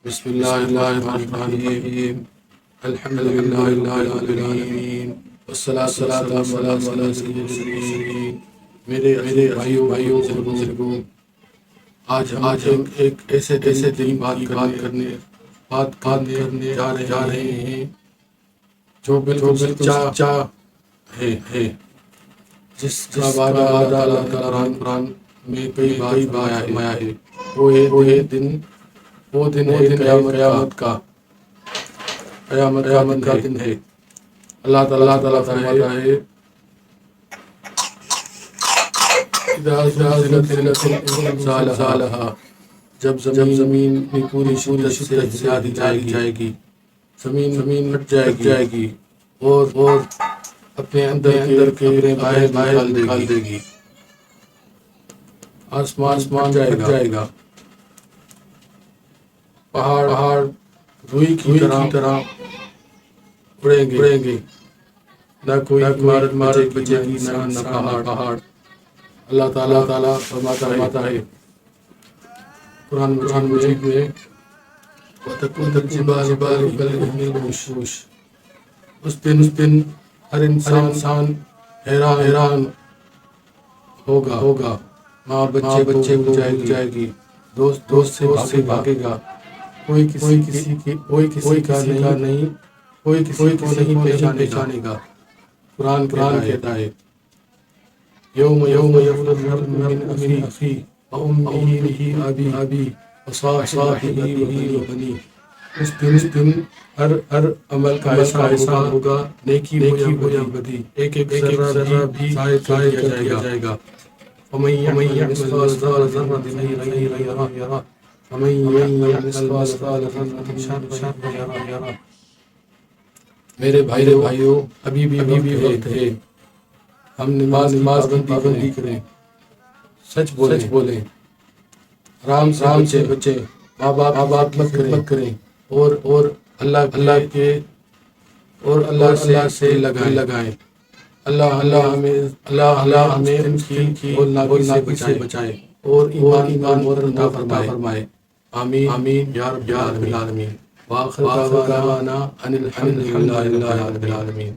بسم الله الرحمن الرحيم الحمد لله رب العالمين والصلاة والسلام على سيد المرسلين میرے بھائیوں بزرگوں، آج ہم ایک ایسے دن بات کرنے جا رہے ہیں جو بالکل سچا ہے، جس کا وعدہ اللہ تعالیٰ قرآن میں کئی بار آیا ہے۔ وہ دن ہے قیامت کا دن ہے۔ اللہ تعالیٰ فرماتا ہے جب زمین پوری شدت سے ہلا دی جائے گی، زمین ہٹ جائے گی اور اپنے اندر کے باہر نکال دے گی، آسمان جائے گا، پہاڑ روئی کی طرح اڑیں گے، نہ کوئی عمارت بچے گی نہ پہاڑ۔ اللہ تعالیٰ فرماتا ہے قرآن مجید میں وَتَكُونُ الْجِبَالُ كَالْعِهْنِ الْمَنفُوشِ۔ اس دن ہر انسان حیران ہوگا، ماں بچے کو جائے گی، دوست سے بھاگے گا، کوئی کسی کا نہیں، کوئی کسی کو نہیں پہچانے گا۔ قرآن کہتا ہے یوم یفر المرء من اخیہ وامہ وابیہ وصاحبتہ وبنیہ۔ اس دن ہر عمل کا حساب ہوگا، نیکی ہو یا بدی، ایک ذرہ بھی ضائع کیا جائے گا۔ ومن یعمل مثقال ذرۃ خیرا یرہ ومن یعمل مثقال ذرۃ شرا یرہ۔ میرے بھائیوں، ابھی بھی وقت ہے، ہم نماز پابندی کریں، سچ بولیں، آرام سے بچیں، ماں باپ کی خدمت کریں اور اللہ سے لگائیں۔ اللہ ہمیں بولنا سے بچائے اور ایمان عطا فرمائے۔ آمین یا رب العالمین۔ وآخر دعوانا ان الحمد للہ رب العالمین۔